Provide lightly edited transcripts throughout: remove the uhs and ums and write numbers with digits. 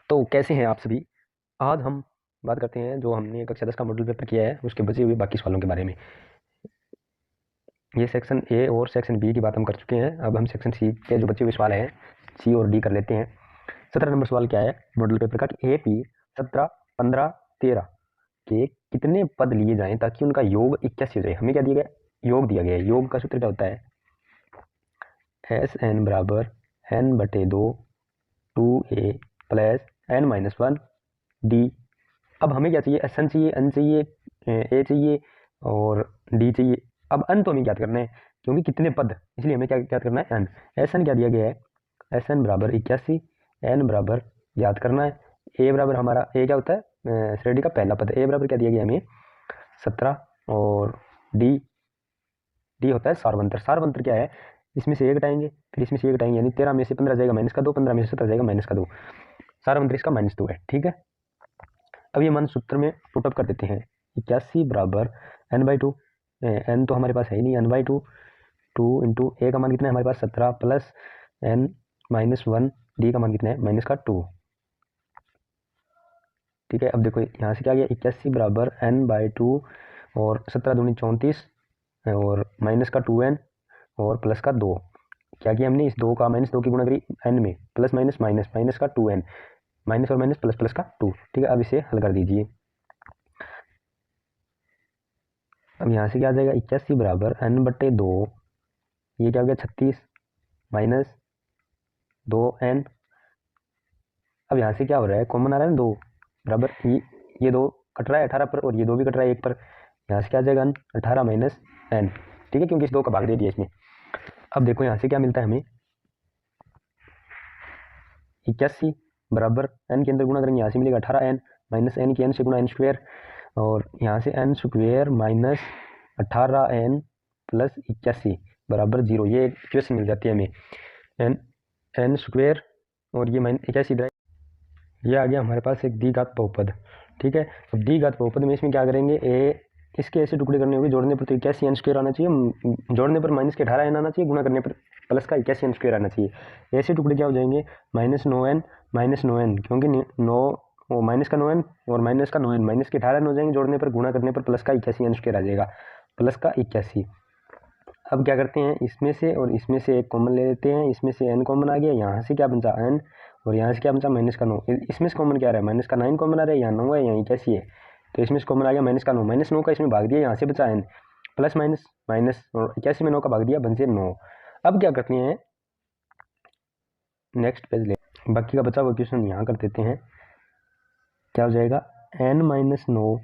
तो कैसे हैं आप सभी। आज हम बात करते हैं जो हमने कक्षा 10 का मॉडल पेपर किया है उसके बचे हुए बाकी सवालों के बारे में। ये सेक्शन ए और सेक्शन बी की बात हम कर चुके हैं। अब हम सेक्शन सी के जो बचे हुए सवाल हैं सी और डी कर लेते हैं। 17 नंबर सवाल क्या है मॉडल पेपर का कि ए पी 17, 15, 13 के कितने पद लिए जाएं ताकि उनका योग 81 हो जाए। हमें क्या दिया गया, योग दिया गया है। योग का सूत्र क्या होता है, एस एन बराबर एन बटे 2 2a plus N minus 1 D. अब हमें क्या चाहिए, एस एन चाहिए, एन चाहिए, ए चाहिए और डी चाहिए। अब एन तो हमें ज्ञात करना है क्योंकि कितने पद, इसलिए हमें क्या ज्ञात करना है, एन। एस एन क्या दिया गया है, एस एन बराबर 81, एन बराबर ज्ञात करना है। ए बराबर हमारा ए क्या होता है, श्रेणी का पहला पद। ए बराबर क्या दिया गया हमें 17 और डी डी होता है सारवंतर। सारवंतर क्या है, इसमें से एक घटाएंगे फिर इसमें से एक घटाएंगे, यानी 13 में से 15 जाएगा माइनस का 2, 15 में से 17 जाएगा माइनस का 2। सारवंतर इसका -2 है। ठीक है, अब ये मान सूत्र में पुटअप कर देते हैं। 81 बराबर n/2, एन तो हमारे पास है ही नहीं, n/2 2 इंटू ए का मान कितना है हमारे पास 17 प्लस n माइनस 1 डी का मान कितना है -2। ठीक है, अब देखो यहाँ से क्या गया, 81 बराबर n/2 और 17 दूनी 34 और -2n और प्लस का 2। क्या किया हमने, इस 2 का -2 की गुणा करी n में, प्लस माइनस माइनस माइनस का 2n, माइनस और माइनस प्लस प्लस का 2। ठीक है, अब इसे हल कर दीजिए। अब यहाँ से क्या आ जाएगा, 81 बराबर n/2, ये क्या हो गया 36 माइनस 2n। अब यहाँ से क्या हो रहा है, कॉमन आ रहा है ना 2 बराबर, ये 2 कट रहा है 18 पर और ये 2 भी कट रहा है 1 पर। यहाँ से क्या आ जाएगा 18 माइनस n। ठीक है, क्योंकि इस 2 का भाग दे दिया इसमें। अब देखो यहाँ से क्या मिलता है हमें, 81 बराबर n के अंदर गुणा करेंगे, यहाँ से मिलेगा 18n माइनस n की n से गुणा n स्क्वायर, और यहाँ से n square minus 18n plus 81 बराबर 0। ये इक्वेशन मिल जाती है हमें, n स्क्वायर और ये माइनस 81, ये आ गया हमारे पास एक द्विघात बहुपद। ठीक है, अब द्विघात बहुपद में इसमें क्या करेंगे, इसके ऐसे टुकड़े करने होंगे, जोड़ने पर तो 81 n स्क्वायर आना चाहिए, जोड़ने पर माइनस के 18n आना चाहिए, गुणा करने पर प्लस का 81 n स्क्वायर आना चाहिए। ऐसे टुकड़े क्या हो जाएंगे, -9n क्योंकि 9 माइनस का 9n और माइनस का 9n, माइनस के 18n हो जाएंगे, जोड़ने पर गुणा करने पर प्लस का 81 n स्क्वायर आ जाएगा, प्लस का 81। अब क्या करते हैं, इसमें से और इसमें से एक कॉमन ले लेते हैं, इसमें से n कॉमन आ गया, यहाँ से क्या बचा n और यहाँ से क्या बचा माइनस का 9। इसमें से कॉमन क्या आ रहा है, माइनस का 9 कॉमन आ रहा है, यहाँ 9 है, यहाँ 81 है, तो इसमें से कॉमन आ गया -9, -9 का इसमें भाग दिया, यहाँ से बचा n, प्लस माइनस माइनस और 81 में 9 का भाग दिया, बन से 9। अब क्या करते हैं, नेक्स्ट पेज ले, बाकी का बचा हुआ क्वेश्चन यहाँ कर देते हैं। क्या हो जाएगा, n-9,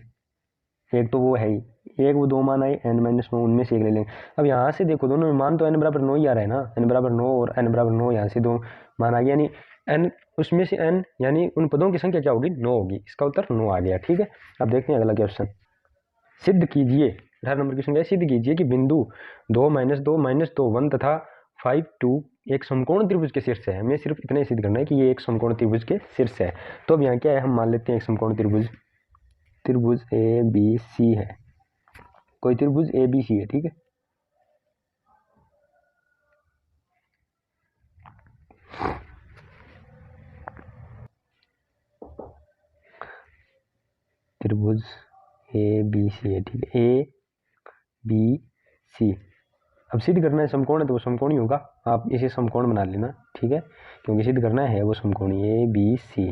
एक तो वो है ही, एक वो 2 मान आए n-9, उनमें से एक ले लेंगे। अब यहाँ से देखो दोनों मान तो n बराबर 9 ही आ रहा है ना, n बराबर 9 और n बराबर 9, यहाँ से 2 मान आ गया, यानी n उसमें से n यानी उन पदों की संख्या क्या होगी, 9 होगी। इसका उत्तर 9 आ गया। ठीक है, अब देखते हैं अगला क्वेश्चन। सिद्ध कीजिए, 18 नंबर क्वेश्चन है, सिद्ध कीजिए कि बिंदु 2 -2 -2 1 तथा 5 2 एक समकोण त्रिभुज के शीर्ष है। हमें सिर्फ इतना ही सिद्ध करना है कि ये एक समकोण त्रिभुज के शीर्ष है। तो अब यहाँ क्या है, हम मान लेते हैं एक समकोण त्रिभुज ए बी सी है, कोई त्रिभुज ए बी सी है। ठीक है, त्रिभुज ए बी सी है। ठीक है, ए बी सी। अब सिद्ध करना है समकोण है तो वो समकोण ही होगा, आप इसे समकोण बना लेना। ठीक है, क्योंकि सिद्ध करना है वो समकोण ए बी सी।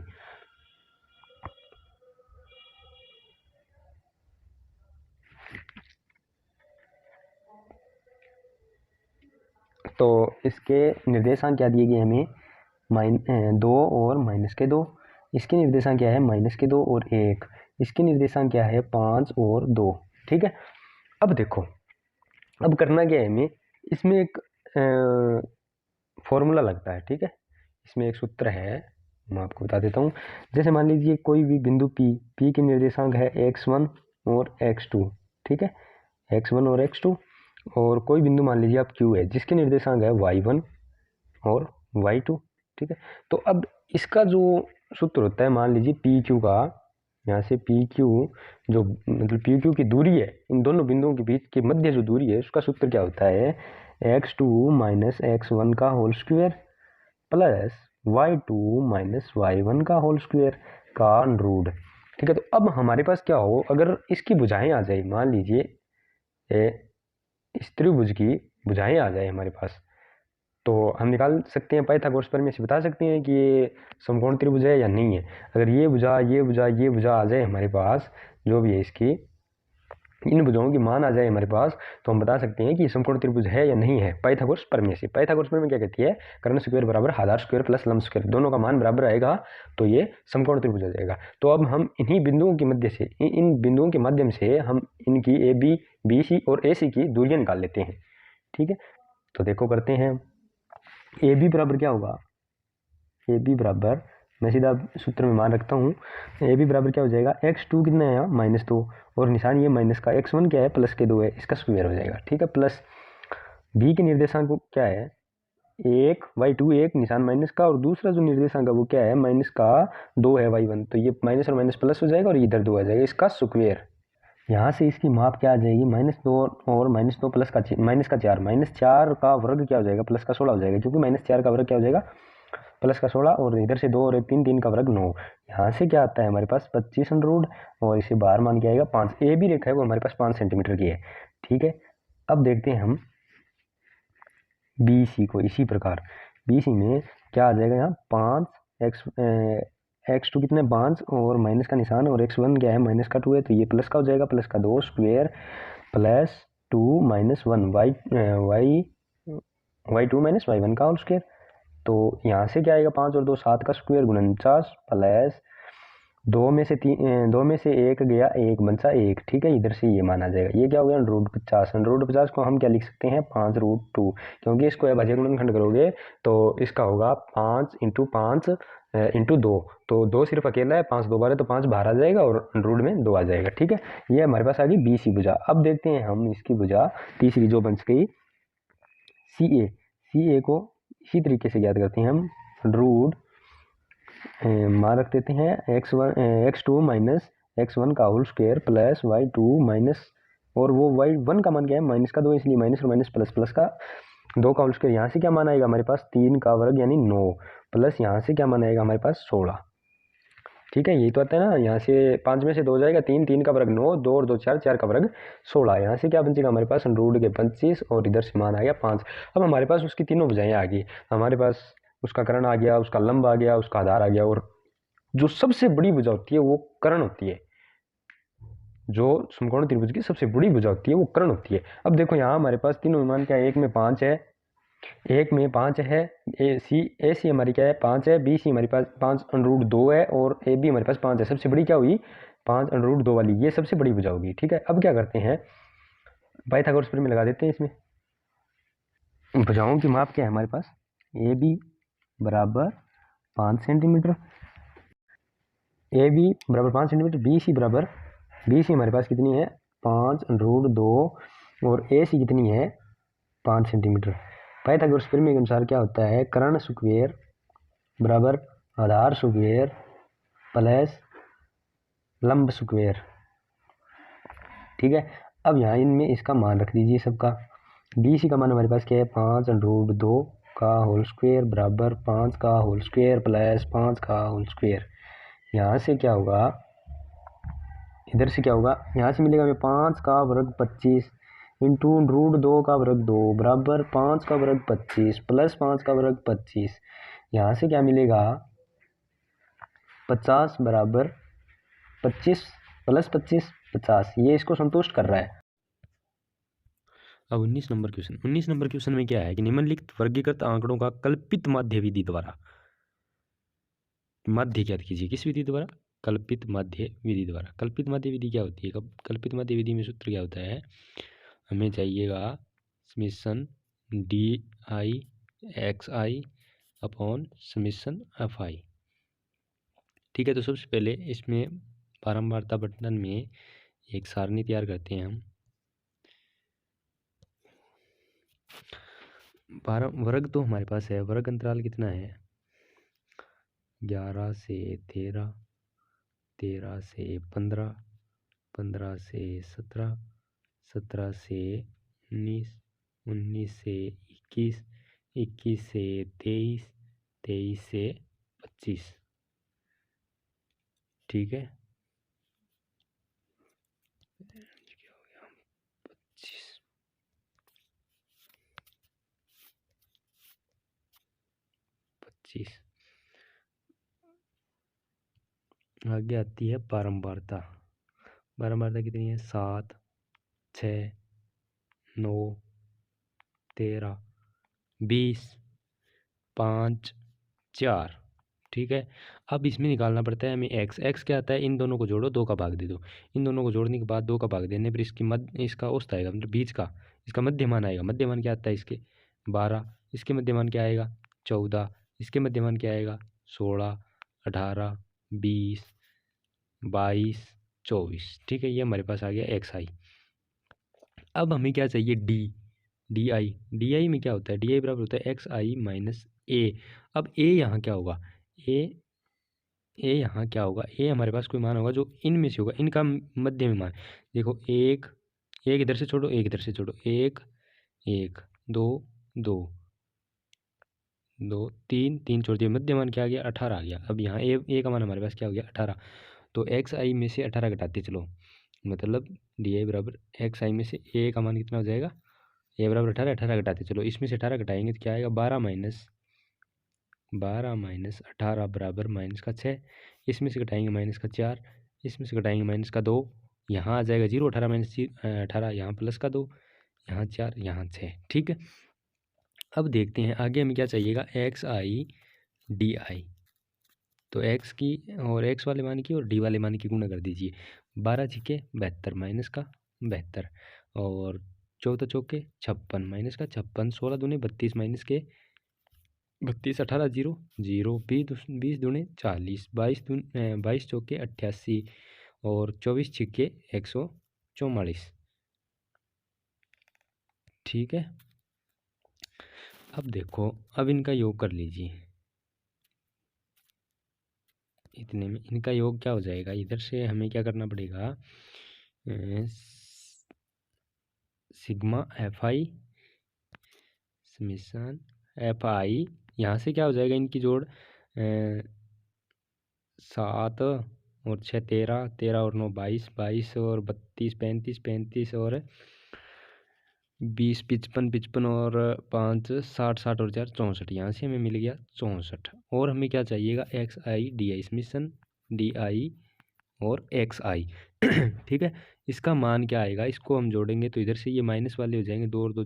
तो इसके निर्देशांक क्या दिए गए हमें, 2 और -2। इसके निर्देशांक क्या है, -2 और 1। इसके निर्देशांक क्या है, 5 और 2। ठीक है, अब देखो अब करना क्या है हमें, इसमें एक फॉर्मूला लगता है। ठीक है, इसमें एक सूत्र है, मैं आपको बता देता हूँ। जैसे मान लीजिए कोई भी बिंदु P के निर्देशांक है x1 और x2। ठीक है, x1 और x2, और कोई बिंदु मान लीजिए आप Q है जिसके निर्देशांक है y1 और y2। ठीक है, तो अब इसका जो सूत्र होता है, मान लीजिए PQ का, यहाँ से PQ जो मतलब PQ की दूरी है, इन दोनों बिंदुओं के बीच के मध्य जो दूरी है, उसका सूत्र क्या होता है, x2 - x1 का whole square plus y2 minus y1 का होल स्क्वायर का रूट। ठीक है, तो अब हमारे पास क्या हो, अगर इसकी भुजाएं आ जाए, मान लीजिए इस त्रिभुज की भुजाएं आ जाए हमारे पास, तो हम निकाल सकते हैं, पाइथागोरस प्रमेय से बता सकते हैं कि ये समकोण त्रिभुज है या नहीं है। अगर ये भुजा ये भुजा ये भुजा आ जाए हमारे पास, जो भी है इसकी इन भुजाओं की मान आ जाए हमारे पास, तो हम बता सकते हैं कि समकोण त्रिभुज है या नहीं है, पाइथागोरस प्रमेय से। पाइथागोरस प्रमेय क्या कहती है, कर्ण स्क्वायर बराबर आधार स्क्वायर प्लस लंब स्क्वायर, दोनों का मान बराबर आएगा तो ये समकोण त्रिभुज हो जाएगा। तो अब हम इन्हीं बिंदुओं की मध्य से, इन बिंदुओं के माध्यम से हम इनकी ए बी, बी सी और ए सी की दूरियां निकाल लेते हैं। ठीक है, तो देखो करते हैं। ए बी बराबर क्या होगा, ए बी बराबर, मैं सीधा सूत्र में मान रखता हूँ, ए बी बराबर क्या हो जाएगा, x2 कितना है यहाँ -2, और निशान ये माइनस का, x1 क्या है प्लस के 2 है, इसका स्क्वायर हो जाएगा। ठीक है, प्लस बी के निर्देशांक क्या है, एक y2 एक निशान माइनस का, और दूसरा जो निर्देशांक है वो क्या है, माइनस का 2 है y1, तो ये माइनस और माइनस प्लस हो जाएगा और इधर 2 आ जाएगा, इसका स्क्वायर। यहाँ से इसकी माप क्या आ जाएगी, -2 और -2 प्लस का -4, -4 का वर्ग क्या हो जाएगा, प्लस का 16 हो जाएगा, क्योंकि -4 का वर्ग क्या हो जाएगा, प्लस का 16, और इधर से 2 और 1 3, 3 का वर्ग 9। यहाँ से क्या आता है हमारे पास 25 रूट, और इसे बाहर मान के आएगा 5। ए भी रेखा है वो हमारे पास 5 सेंटीमीटर की है। ठीक है, अब देखते हैं हम बी सी को। इसी प्रकार बी सी में क्या आ जाएगा, यहाँ 5 x2 कितने 5, और माइनस का निशान, और x1 क्या है -2 है, तो ये प्लस का हो जाएगा, प्लस का 2 square plus 2 -1 y2 minus y1 का होल स्क्वायर। तो यहाँ से क्या आएगा, 5 और 2 7 का स्क्वायर 49 प्लस 2 में से 3, 2 में से 1 गया, 1 बचा 1। ठीक है, इधर से ये मान आ जाएगा, ये क्या हो गया √50। √50 को हम क्या लिख सकते हैं, 5√2, क्योंकि इसको अभाज्य गुणनखंड करोगे तो इसका होगा 5 × 5 × 2, तो 2 सिर्फ अकेला है, 5 2 बार है, तो 5 बाहर आ जाएगा और रूट में 2 आ जाएगा। ठीक है, ये हमारे पास आ गई बी सी भुजा। अब देखते हैं हम इसकी भुजा तीसरी जो बन गई सी ए को इसी तरीके से ज्ञात करते हैं हम, रूट मान रख देते हैं x2 माइनस x1 का whole square plus y2 minus, और वो y1 का मान क्या है, -2, इसलिए माइनस और माइनस प्लस, प्लस का 2 का होल स्क्वायर। यहाँ से क्या मान आएगा हमारे पास, 3 का वर्ग यानी 9, प्लस यहाँ से क्या मान आएगा हमारे पास 16। ठीक है, यही तो आता है ना, यहाँ से 5 में से 2 जाएगा 3, 3 का वर्ग 9, 2 और 2 4, 4 का वर्ग 16। यहाँ से क्या बचेगा हमारे पास, रूट के 25, और इधर से मान आ गया 5। अब हमारे पास उसकी तीनों भुजाएं आ गई, हमारे पास उसका कर्ण आ गया, उसका लंब आ गया, उसका आधार आ गया, और जो सबसे बड़ी भुजा होती है वो कर्ण होती है। जो समकोण त्रिभुज की सबसे बड़ी भुजा होती है वो कर्ण होती है। अब देखो यहाँ हमारे पास तीनों मान क्या है, एक में 5 है, एक में 5 है, ए सी हमारी क्या है 5 है, बी सी हमारे पास 5√2 है, और ए बी हमारे पास 5 है। सबसे बड़ी क्या हुई, 5√2 वाली, ये सबसे बड़ी भुजा होगी। ठीक है, अब क्या करते हैं, पाइथागोरस प्रमेय लगा देते हैं इसमें। भुजाओं की माप क्या है हमारे पास, ए बी बराबर 5 सेंटीमीटर, ए बी बराबर 5 सेंटीमीटर, बी सी हमारे पास कितनी है 5√2, और ए सी कितनी है 5 सेंटीमीटर। पाइथागोरस प्रमेय के अनुसार क्या होता है, कर्ण स्क्वायर बराबर आधार स्क्वायर प्लस लंब स्क्वायर। ठीक है, अब यहाँ इनमें इसका मान रख दीजिए सबका। बी सी का मान हमारे पास क्या है, 5√2 का होल स्क्वायर बराबर 5 का होल स्क्वायर प्लस 5 का होल स्क्वायर। यहाँ से क्या होगा, इधर से क्या होगा, यहाँ से मिलेगा हमें 5 का वर्ग 25 इंटू √2 का वर्ग 2 बराबर 5 का वर्ग 25 प्लस 5 का वर्ग 25। यहाँ से क्या मिलेगा, 50 बराबर 25 प्लस 25 50, ये इसको संतुष्ट कर रहा है। अब 19 नंबर क्वेश्चन में क्या है कि निम्नलिखित वर्गीकृत आंकड़ों का कल्पित माध्य विधि द्वारा माध्य ज्ञात कीजिए। किस विधि द्वारा, कल्पित माध्य विधि द्वारा। कल्पित माध्य विधि क्या होती है, कल्पित माध्य विधि में सूत्र क्या होता है, हमें चाहिएगा summation DI/XI upon summation FI। ठीक है, तो सबसे पहले इसमें बारंबारता बंटन में एक सारणी तैयार करते हैं हम। वर्ग तो हमारे पास है, वर्ग अंतराल कितना है 11 से 13, 13 से 15, 15 से 17, 17 से 19, 19 से 21, 21 से 23, 23 से 25, ठीक है। 25 आगे आती है बारंबारता। बारंबारता कितनी है? 7, 6, 9, 13, 20, 5, 4, ठीक है। अब इसमें निकालना पड़ता है हमें एक्स। एक्स क्या आता है? इन दोनों को जोड़ो, 2 का भाग दे दो। इन दोनों को जोड़ने के बाद 2 का भाग देने पर इसका औसत आएगा, मतलब बीच का इसका मध्यमान आएगा। मध्यमान क्या आता है इसके? 12। इसके मध्यमान क्या आएगा? 14। इसके मध्यमान क्या आएगा? 16, 18, 20, 22, 24, ठीक है। ये हमारे पास आ गया एक्स आई। अब हमें क्या चाहिए? D I. डी आई में क्या होता है? डी आई बराबर होता है एक्स आई माइनस ए। अब ए यहाँ क्या होगा? ए ए यहाँ क्या होगा? ए हमारे पास कोई मान होगा जो इनमें से होगा, इनका मध्य में मान। देखो, एक एक इधर से छोड़ो, एक इधर से छोड़ो, एक एक, दो दो, दो तीन, तीन छोड़ दिया, मध्य मान क्या आ गया? 18 आ गया। अब यहाँ ए का मान हमारे पास क्या हो गया? 18। तो एक्स आई में से 18 घटाते चलो, मतलब डी आई बराबर एक्स आई में से ए का मान कितना हो जाएगा? ए बराबर 18, 18 घटाते चलो, इसमें से 18 घटाएंगे तो क्या आएगा? 12 माइनस 18 बराबर माइनस का 6। इसमें से घटाएंगे माइनस का 4, इसमें से घटाएंगे माइनस का 2, यहाँ आ जाएगा 0। 18 माइनस 18, यहाँ प्लस का 2, यहाँ 4, यहाँ 6, ठीक है। अब देखते हैं आगे हमें क्या चाहिएगा? X I D I. तो एक्स की और एक्स वाले मान की और डी वाले मान की गुणा कर दीजिए। 12 छिके 72 माइनस का 72, और 14 चौके 56 माइनस का 56, 16 दूने 32 माइनस के 32, 18 जीरो जीरो, 20 दूने 40, 22 चौके 88, और 24 छिके 144, ठीक है। अब देखो, अब इनका योग कर लीजिए। इतने में इनका योग क्या हो जाएगा? इधर से हमें क्या करना पड़ेगा? Sigma F I summation f आई, यहाँ से क्या हो जाएगा? इनकी जोड़ 7 और 6 13, 13 और 9 22, 22 और 32 35, 35 और 20 55, 55 और 5 60, 60 और 4 64। यहाँ से हमें मिल गया 64। और हमें क्या चाहिएगा? X I D I summation D I और एक्स आई ठीक है। इसका मान क्या आएगा? इसको हम जोड़ेंगे तो इधर से ये माइनस वाले हो जाएंगे, 2 और 2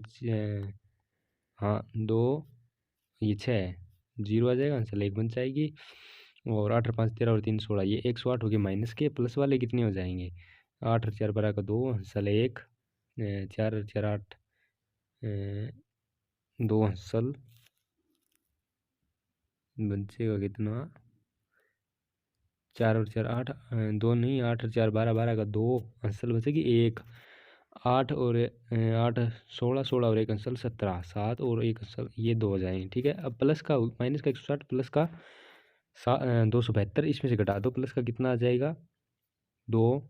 हाँ 2, ये 6, 0 आ जाएगा, आंसर 1 बन जाएगी। और 8 और 5 13 और 3 16, ये 108 हो गए। माइनस के प्लस वाले कितने हो जाएंगे? 8 और 4 12 का 2, आंसर 1, 4 और 4 8, 2 आंसर बचेगा कितना? 4 और 4 8, 2 नहीं, 8 और 4 12, 12 का 2, आंसर बचेगी 1। 8 और 8 16, 16 और 1 आंसर 17, 7 और 1 आंसर, ये 2 हो जाएंगे, ठीक है। अब प्लस का माइनस का 160 प्लस का 272, इसमें से घटा दो, प्लस का कितना आ जाएगा? 2,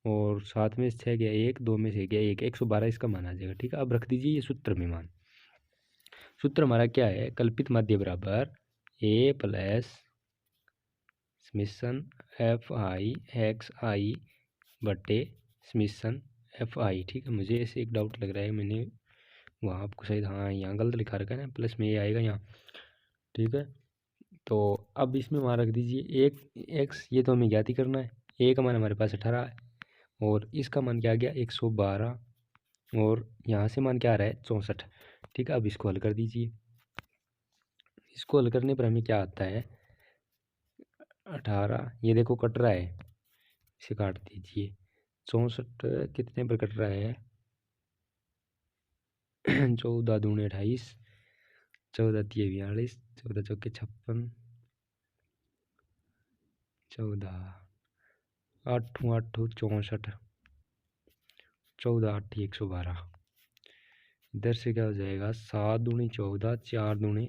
और 7 में से 6 गया 1, 2 में से गया 1, 112 इसका मान आ जाएगा, ठीक है। अब रख दीजिए ये सूत्र में मान। सूत्र हमारा क्या है? कल्पित माध्य बराबर a plus summation f i x i बटे समीशन एफ आई, ठीक है। मुझे ऐसे एक डाउट लग रहा है, मैंने वहाँ आपको शायद, हाँ यहाँ गलत लिखा रखा है ना, प्लस में ये आएगा यहाँ, ठीक है। तो अब इसमें वहाँ रख दीजिए एक एक्स, ये तो हमें ज्ञात ही करना है। ए का मान हमारे पास 18 है, और इसका मान क्या आ गया? 112, और यहाँ से मान क्या आ रहा है? 64, ठीक है। अब इसको हल कर दीजिए। इसको हल करने पर हमें क्या आता है? 18, ये देखो कट रहा है, इसे काट दीजिए। 64 कितने पर कट रहा है? 14 दूने 28, 14 तिये 42, 14 चौके 56, 14 8 8 64, 14 8 112। इधर से क्या हो जाएगा? 7 दूनी 14, 4 दूनी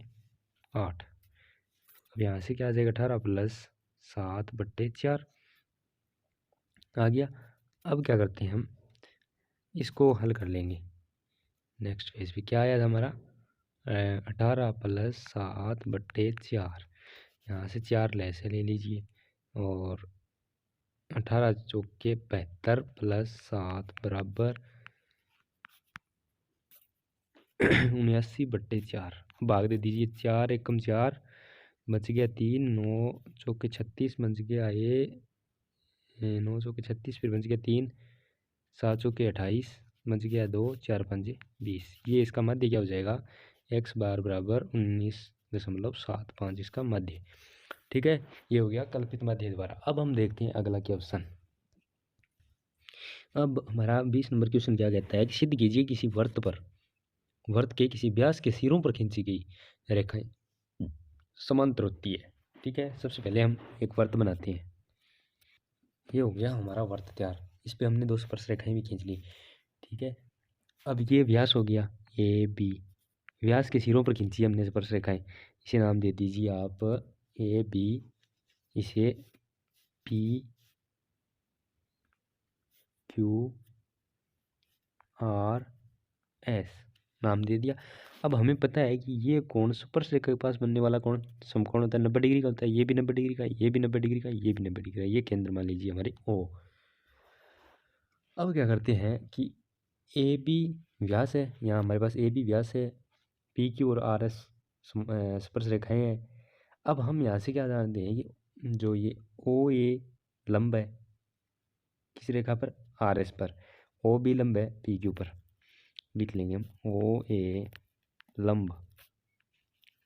8। अब यहाँ से क्या आ जाएगा? 18 प्लस 7 बट्टे 4 आ गया। अब क्या करते हैं हम? इसको हल कर लेंगे। नेक्स्ट पेज पे क्या आया था हमारा? 18 + 7/4, यहाँ से 4 ऐसे ले लीजिए, और 18 चौके 72 + 7 बराबर 79/4। भाग दे दीजिए, 4 एकम 4 बच गया 3, 9 चौके 36 बच गया 9 चौके 36, फिर बच गया 3, 7 चौके 28 बच गया 2, 4 5 20। ये इसका मध्य क्या हो जाएगा, x बार बराबर 19.75 इसका मध्य। ठीक है, ये हो गया कल्पित मध्य द्वारा। अब हम देखते हैं अगला क्वेश्चन। अब हमारा 20 नंबर क्वेश्चन क्या कहता है कि सिद्ध कीजिए किसी वर्त के किसी व्यास के सिरों पर खींची गई रेखाएं समांतर होती है। ठीक है, सबसे पहले हम एक वर्त बनाते हैं। ये हो गया हमारा वर्त तैयार, इस पे हमने 2 स्पर्श रेखाएं भी खींच ली। ठीक है, अब ये व्यास हो गया ए बी, व्यास के सिरों पर खींची हमने स्पर्श रेखाएं, इसे नाम दे दीजिए आप ए बी, इसे पी क्यू आर एस नाम दे दिया। अब हमें पता है कि ये कोण स्पर्श रेखा के पास बनने वाला कोण समकोण होता है, 90 डिग्री का होता है। ये भी 90 डिग्री का, ये भी 90 डिग्री का, ये भी 90 डिग्री का। ये केंद्र मान लीजिए हमारे ओ। अब क्या करते हैं कि ए बी व्यास है, यहाँ हमारे पास ए बी व्यास है, पी क्यू और आर एस स्पर्श रेखाएं हैं। अब हम यहाँ से क्या जानते हैं कि जो ये ओ ए लंब है किस रेखा पर, आर एस पर, ओ बी लंब है पी क्यू पर। लिख लेंगे हम ओ ए लंब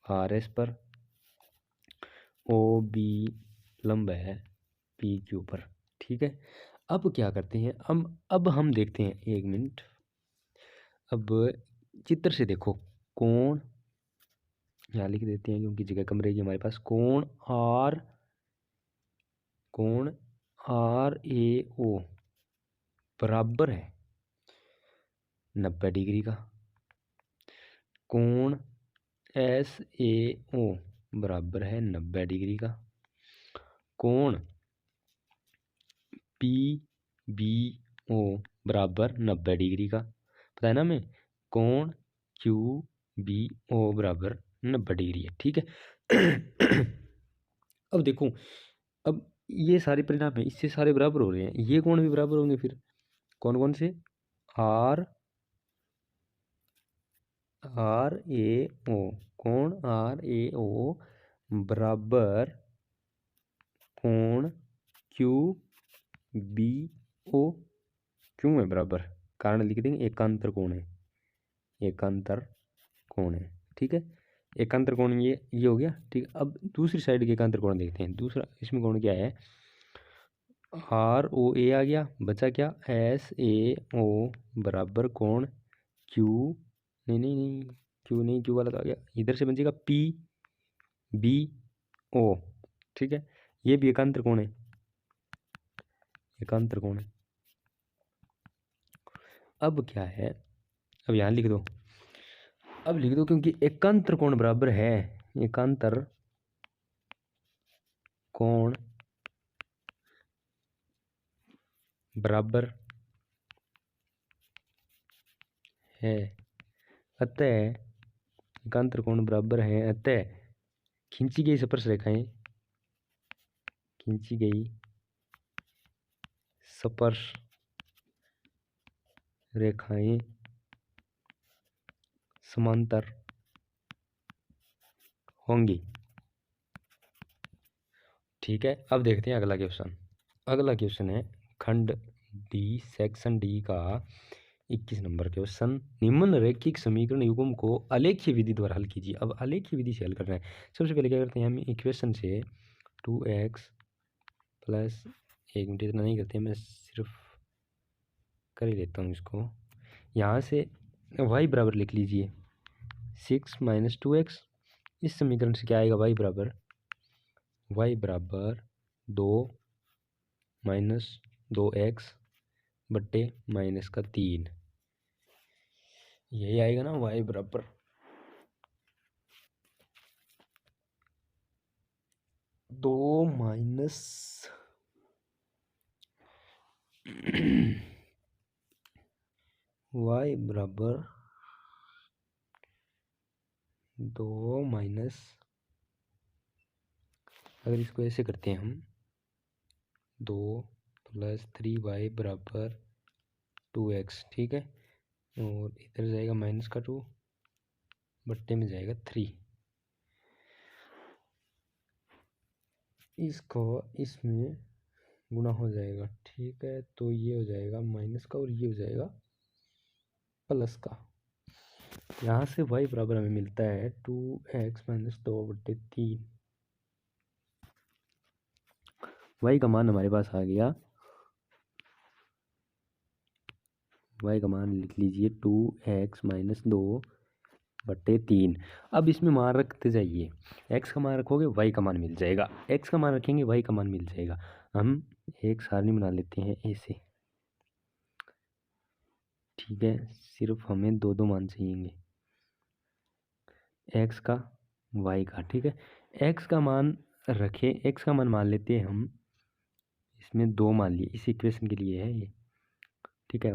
आर एस पर, ओ बी लंब है पी क्यू पर। ठीक है, अब क्या करते हैं अब हम देखते हैं, 1 मिनट। अब चित्र से देखो, कोण यहाँ लिख देते हैं क्योंकि जगह कम रहेगी हमारे पास। कोण आर ए ओ बराबर है 90 डिग्री का। कोण एस ए ओ बराबर है 90 डिग्री का। कोण पी बी ओ बराबर 90 डिग्री का, पता है ना हमें। कोण क्यू बी ओ बराबर 90 डिग्री है। ठीक है। अब देखो, अब ये सारे परिणाम है, इससे सारे बराबर हो रहे हैं, ये कोण भी बराबर होंगे। फिर कौन कौन से, आर ए ओ, कोण आर ए ओ बराबर कोण क्यू बी ओ। क्यों है बराबर, कारण लिख देंगे, एकांतर कोण है, एकांतर कोण है। ठीक है, एकांतर कोण ये हो गया। ठीक है, अब दूसरी साइड के एकांतर कोण देखते हैं। दूसरा इसमें कोण क्या है, आर ओ ए आ गया, बचा क्या, एस ए ओ बराबर कोण क्यू, नहीं क्यू नहीं, क्यू वाला तो आ गया, इधर से बन जाएगा पी बी ओ। ठीक है, ये भी एकांतर कोण है, एकांतर कोण है। अब क्या है, अब यहाँ लिख दो, अब लिख दो क्योंकि एकांतर कोण बराबर है, एकांतर कोण बराबर है, अतः एकांतर कोण बराबर है, अतः खींची गई स्पर्श रेखाएं, खींची गई स्पर्श रेखाएं समांतर होंगी। ठीक है, अब देखते हैं अगला क्वेश्चन। अगला क्वेश्चन है खंड डी, सेक्शन डी का 21 नंबर क्वेश्चन। निम्न रैखिक समीकरण युग्म को आलेखीय विधि द्वारा हल कीजिए। अब आलेखीय विधि से हल करना है। सबसे पहले क्या करते हैं, हम इक्वेशन से 2x प्लस, 1 मिनट इतना नहीं करते, मैं सिर्फ कर ही लेता हूँ इसको। यहाँ से y बराबर लिख लीजिए 6 - 2x। इस समीकरण से क्या आएगा, y बराबर 2 - 2x बट्टे -3। यही आएगा ना, y बराबर 2 माइनस y बराबर 2 माइनस, अगर इसको ऐसे करते हैं हम 2 + 3y बराबर 2x, ठीक है। और इधर जाएगा माइनस का 2, बट्टे में जाएगा 3, इसको इसमें गुना हो जाएगा, ठीक है। तो ये हो जाएगा माइनस का और ये हो जाएगा प्लस का। यहाँ से y बराबर हमें मिलता है 2x - 2/3। y का मान हमारे पास आ गया, y का मान लिख लीजिए 2x - 2/3। अब इसमें मान रखते जाइए, x का मान रखोगे y का मान मिल जाएगा, x का मान रखेंगे y का मान मिल जाएगा। हम एक सारणी बना लेते हैं ऐसे, ठीक है। सिर्फ हमें दो दो मान चाहिए, x का y का, ठीक है। x का मान रखे, x का मान मान लेते हैं हम, इसमें 2 मान लिए, इस इक्वेशन के लिए है ये, ठीक है।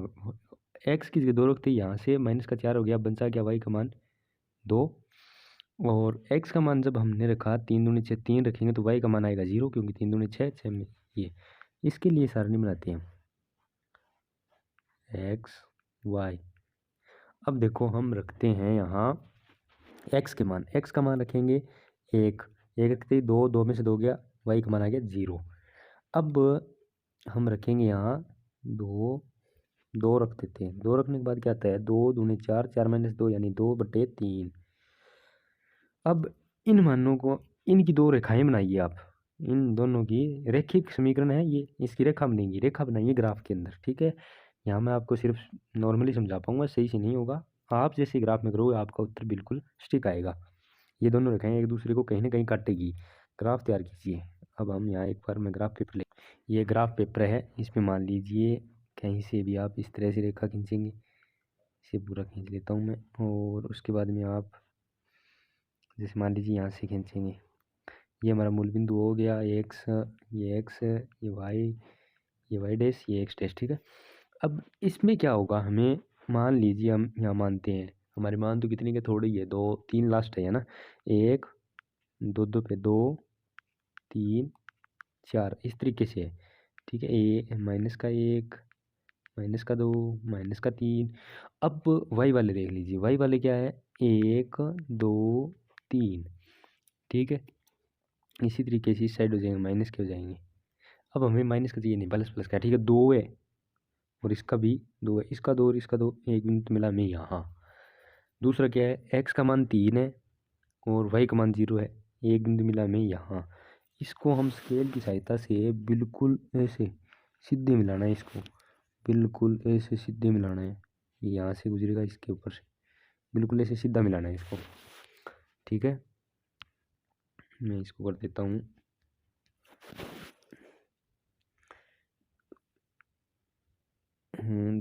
x की जगह 2 रखते हैं, यहाँ से माइनस का 4 हो गया, बचा क्या y का मान 2। और x का मान जब हमने रखा 3 दूनी 6, 3 रखेंगे तो y का मान आएगा 0, क्योंकि 3 दूनी 6, 6 में ये, इसके लिए सारणी बनाते हैं x y। अब देखो हम रखते हैं यहाँ x के मान, x का मान रखेंगे 1, 1 रखते ही 2, 2 में से 2 गया, y का मान आ गया 0। अब हम रखेंगे यहाँ 2, 2 रख देते हैं, 2 रखने के बाद क्या आता है 2 दूनी 4, 4 - 2 यानी 2/3। अब इन मानों को, इनकी 2 रेखाएं बनाइए आप, इन दोनों की रैखिक समीकरण है ये, इसकी रेखा बनेगी, रेखा बनाइए ग्राफ के अंदर, ठीक है। यहाँ मैं आपको सिर्फ नॉर्मली समझा पाऊंगा, सही से नहीं होगा। आप जैसे ग्राफ में करोगे आपका उत्तर बिल्कुल सटीक आएगा। ये दोनों रेखाएं एक दूसरे को कहीं ना कहीं काटेगी। ग्राफ तैयार कीजिए। अब हम यहाँ एक बार मैं ग्राफ पेपर ये ग्राफ पेपर है, इसमें मान लीजिए कहीं से भी आप इस तरह से रेखा खींचेंगे, इसे पूरा खींच लेता हूँ मैं। और उसके बाद में आप जैसे मान लीजिए यहाँ से खींचेंगे, ये हमारा मूल बिंदु हो गया, ये x, ये x, ये y डैश, ये x डैश, ठीक है। अब इसमें क्या होगा, हमें मान लीजिए हम यहाँ मानते हैं, हमारे मान तो कितने के थोड़े ही है, 2 3 लास्ट है ना, 1 2 2 पे 2 3 4 इस तरीके से है, ठीक है। ए माइनस का 1 माइनस का 2 माइनस का 3। अब y वाले देख लीजिए, y वाले क्या है 1 2 3, ठीक है। इसी तरीके से इस साइड हो जाएंगे, माइनस के हो जाएंगे। अब हमें माइनस का चाहिए नहीं, प्लस प्लस का, ठीक है। 2 है और इसका भी 2 है, इसका 2 और इसका 2, एक मिनट मिला में यहाँ। दूसरा क्या है, x का मान 3 है और y का मान 0 है, एक बिंदु मिला में यहाँ। इसको हम स्केल की सहायता से बिल्कुल ऐसे सीधे मिलाना है, इसको बिल्कुल ऐसे सीधे मिलाना है, यहाँ से गुजरेगा इसके ऊपर से, बिल्कुल ऐसे सीधा मिलाना है इसको, ठीक है। मैं इसको कर देता हूँ,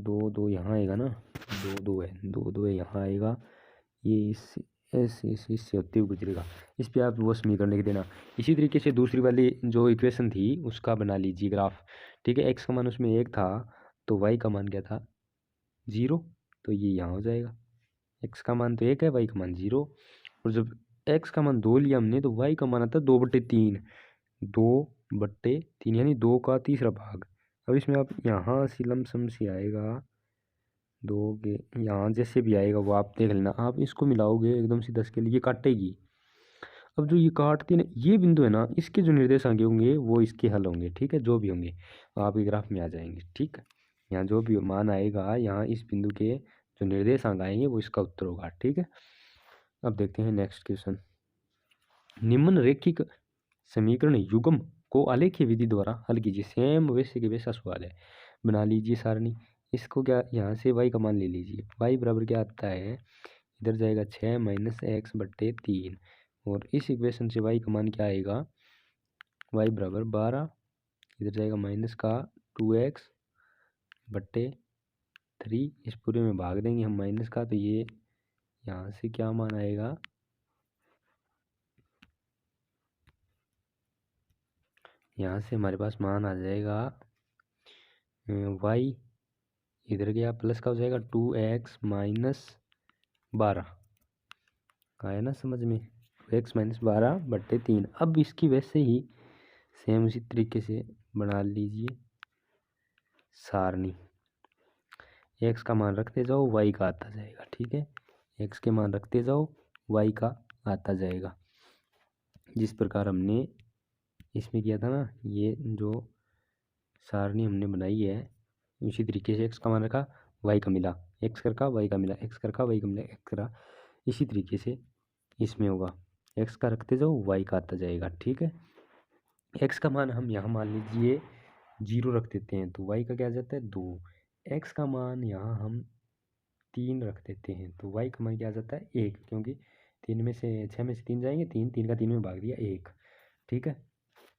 दो दो यहाँ आएगा ना, 2 2 है, 2 2 है यहाँ आएगा, ये इससे ऐसे ऐसे इससे होते हुए गुजरेगा। इस पे आप वो समीकरण लिख देना। इसी तरीके से दूसरी वाली जो इक्वेशन थी उसका बना लीजिए ग्राफ, ठीक है। x का मान उसमें 1 था तो y का मान क्या था 0, तो ये यहाँ हो जाएगा। x का मान तो 1 है, y का मान 0। और जब x का मान 2 लिया हमने तो y का मान आता है 2/3, 2/3 यानी 2 का तीसरा भाग। अब इसमें आप यहाँ से लमसम से आएगा 2 के, यहाँ जैसे भी आएगा वो आप देख लेना, आप इसको मिलाओगे एकदम से 10 के लिए काटेगी। अब जो ये काटती ना ये बिंदु है ना, इसके जो निर्देशांक होंगे वो इसके हल होंगे, ठीक है। जो भी होंगे आपके ग्राफ में आ जाएंगे, ठीक है। यहाँ जो भी मान आएगा, यहाँ इस बिंदु के जो निर्देशांक आएंगे वो इसका उत्तर होगा, ठीक है। अब देखते हैं नेक्स्ट क्वेश्चन। निम्न रैखिक समीकरण युग्म को आलेखीय विधि द्वारा हल कीजिए। सेम वैसे के वैसा सवाल है, बना लीजिए सारणी। इसको क्या, यहाँ से y का मान ले लीजिए, y बराबर क्या आता है, इधर जाएगा 6 - x/3, और इस इक्वेशन से y का मान क्या आएगा, y बराबर 12, इधर जाएगा माइनस का 2x/3, इस पूरे में भाग देंगे हम माइनस का, तो ये यहाँ से क्या मान आएगा, यहाँ से हमारे पास मान आ जाएगा y, इधर गया प्लस का हो जाएगा 2x - 12, आया ना समझ में। x minus 12/3। अब इसकी वैसे ही सेम उसी तरीके से बना लीजिए सारणी। x का मान रखते जाओ, y का आता जाएगा। ठीक है, x के मान रखते जाओ, y का आता जाएगा। जिस प्रकार हमने इसमें किया था ना, ये जो सारणी हमने बनाई है उसी तरीके से x का मान रखा, y का मिला, x का रखा, y का मिला, x का रखा, y का मिला, x का। इसी तरीके से इसमें होगा, x का रखते जाओ, y का आता जाएगा। ठीक है, x का मान हम यहाँ मान लीजिए 0 रख देते हैं तो y का क्या आ जाता है 2। x का मान यहाँ हम 3 रख देते हैं तो y का मान क्या आ जाता है 1, क्योंकि 3 में से 6 में से 3 जाएंगे, 3 3 का 3 में भाग दिया 1। ठीक है,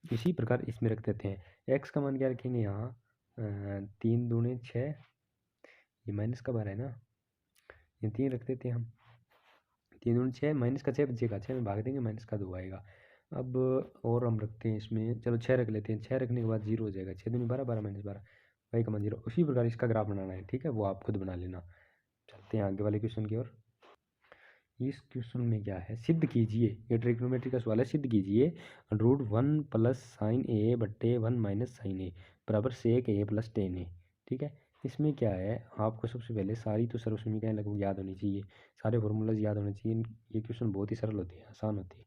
इसी प्रकार इसमें रख देते हैं। x का मान क्या रखेंगे यहाँ 3 दूने 6, ये माइनस का बार है ना, ये 3 रख देते हैं हम। 3 दूने 6, माइनस का 6 बचेगा, 6 में भाग देंगे, माइनस का 2 आएगा। अब और हम रखते हैं इसमें, चलो 6 रख लेते हैं। 6 रखने के बाद 0 हो जाएगा, 6 दूनी 12, 12 माइनस 12, y का मान 0। उसी प्रकार इसका ग्राफ बनाना है। ठीक है, वो आप खुद बना लेना। चलते हैं आगे वाले क्वेश्चन की ओर। इस क्वेश्चन में क्या है, सिद्ध कीजिए, ये ट्रिग्नोमेट्री का सवाल है। सिद्ध कीजिए √1 प्लस साइन ए बट्टे 1 माइनस साइन ए बराबर सेक ए प्लस टेन ए। ठीक है, इसमें क्या है, आपको सबसे पहले सारी तो सर्वसमीकरण लगभग याद होनी चाहिए, सारे फॉर्मूलाज याद होने चाहिए। ये क्वेश्चन बहुत ही सरल होते हैं, आसान होते हैं।